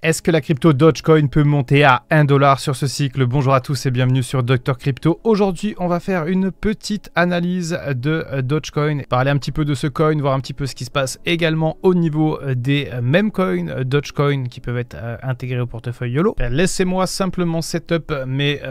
Est-ce que la crypto Dogecoin peut monter à 1$ sur ce cycle? Bonjour à tous et bienvenue sur Dr Crypto. Aujourd'hui, on va faire une petite analyse de Dogecoin, parler un petit peu de ce coin, voir un petit peu ce qui se passe également au niveau des mêmes coins Dogecoin qui peuvent être intégrés au portefeuille YOLO. Laissez-moi simplement setup mes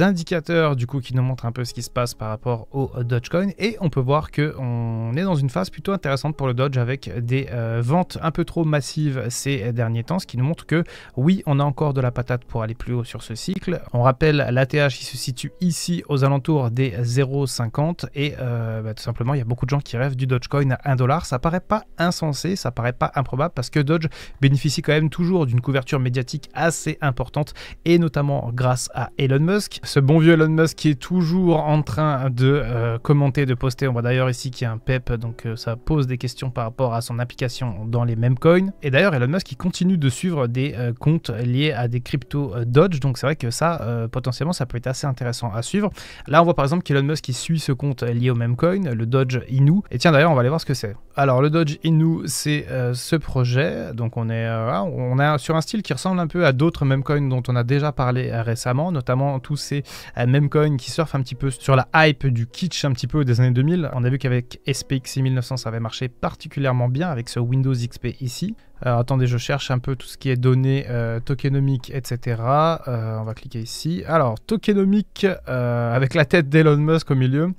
indicateurs du coup qui nous montrent un peu ce qui se passe par rapport au Dogecoin et on peut voir que on est dans une phase plutôt intéressante pour le Doge avec des ventes un peu trop massives ces derniers temps, ce qui nous montre que oui, on a encore de la patate pour aller plus haut sur ce cycle. On rappelle l'ATH qui se situe ici aux alentours des 0,50 et tout simplement il y a beaucoup de gens qui rêvent du Dogecoin à 1$. Ça paraît pas insensé, ça paraît pas improbable parce que Doge bénéficie quand même toujours d'une couverture médiatique assez importante et notamment grâce à Elon Musk. Ce bon vieux Elon Musk qui est toujours en train de commenter, de poster. On voit d'ailleurs ici qu'il y a un PEP, donc ça pose des questions par rapport à son application dans les mêmes coins. Et d'ailleurs Elon Musk qui continue de suivre des comptes liés à des cryptos Doge, donc c'est vrai que ça potentiellement ça peut être assez intéressant à suivre. Là on voit par exemple qu'Elon Musk qui suit ce compte lié au même coin, le Doge Inu, et tiens d'ailleurs on va aller voir ce que c'est. Alors le Doge Inu c'est ce projet, donc on est sur un style qui ressemble un peu à d'autres meme coins dont on a déjà parlé récemment, notamment tous ces meme coins qui surfent un petit peu sur la hype du kitsch un petit peu des années 2000. On a vu qu'avec SPX 6900 ça avait marché particulièrement bien avec ce Windows XP ici. Alors attendez, je cherche un peu tout ce qui est données tokenomiques, etc. On va cliquer ici. Alors, tokenomique avec la tête d'Elon Musk au milieu.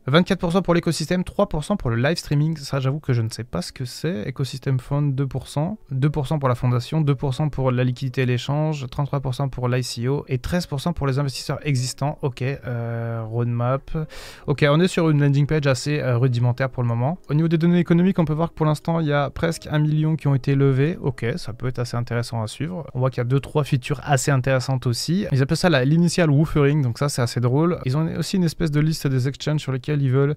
24% pour l'écosystème, 3% pour le live streaming. Ça, j'avoue que je ne sais pas ce que c'est. Ecosystem Fund, 2%. 2% pour la fondation, 2% pour la liquidité et l'échange, 33% pour l'ICO et 13% pour les investisseurs existants. Ok, roadmap. Ok, on est sur une landing page assez rudimentaire pour le moment. Au niveau des données économiques, on peut voir que pour l'instant, il y a presque 1 million qui ont été levés. Ok, ça peut être assez intéressant à suivre. On voit qu'il y a 2-3 features assez intéressantes aussi. Ils appellent ça l'initial woofering, donc ça, c'est assez drôle. Ils ont aussi une espèce de liste des exchanges sur lesquels ils veulent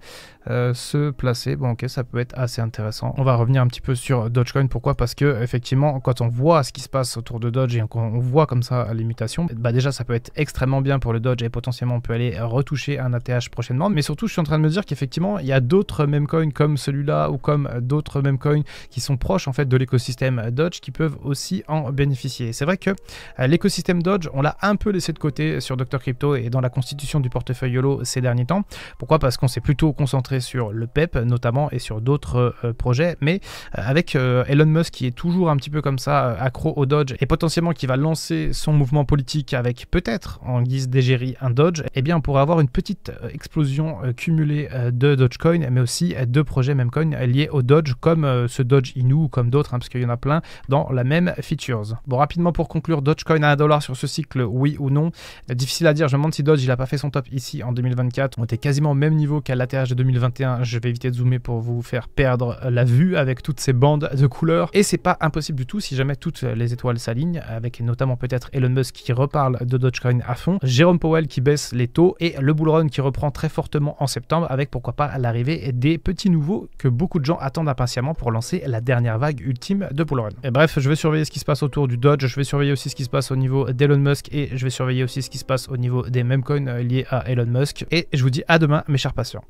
se placer. Bon ok, ça peut être assez intéressant. On va revenir un petit peu sur Dogecoin. Pourquoi? Parce que effectivement quand on voit ce qui se passe autour de Doge et quand on voit comme ça les mutations, bah déjà ça peut être extrêmement bien pour le Doge et potentiellement on peut aller retoucher un ATH prochainement. Mais surtout je suis en train de me dire qu'effectivement il y a d'autres meme coins comme celui-là ou comme d'autres meme coins qui sont proches en fait de l'écosystème Doge qui peuvent aussi en bénéficier. C'est vrai que l'écosystème Doge on l'a un peu laissé de côté sur Dr Crypto et dans la constitution du portefeuille YOLO ces derniers temps. Pourquoi? Parce qu'on s'est plutôt concentré sur le PEP notamment et sur d'autres projets, mais avec Elon Musk qui est toujours un petit peu comme ça accro au Doge et potentiellement qui va lancer son mouvement politique avec peut-être en guise d'égérie un Doge, eh bien on pourrait avoir une petite explosion cumulée de Dogecoin mais aussi de projets memecoin liés au Doge comme ce Doge Inu ou comme d'autres parce qu'il y en a plein dans la même features. Bon, rapidement pour conclure, Dogecoin à 1$ sur ce cycle, oui ou non? Difficile à dire, je me demande si Doge il a pas fait son top ici en 2024, on était quasiment au même niveau qu'à l'ATH de 2021, je vais éviter de zoomer pour vous faire perdre la vue avec toutes ces bandes de couleurs et c'est pas impossible du tout si jamais toutes les étoiles s'alignent avec notamment peut-être Elon Musk qui reparle de Dogecoin à fond, Jérôme Powell qui baisse les taux et le bull run qui reprend très fortement en septembre avec pourquoi pas l'arrivée des petits nouveaux que beaucoup de gens attendent impatiemment pour lancer la dernière vague ultime de bull run. Et bref, je vais surveiller ce qui se passe autour du Doge, je vais surveiller aussi ce qui se passe au niveau d'Elon Musk et je vais surveiller aussi ce qui se passe au niveau des memecoins liés à Elon Musk et je vous dis à demain mes chers patients.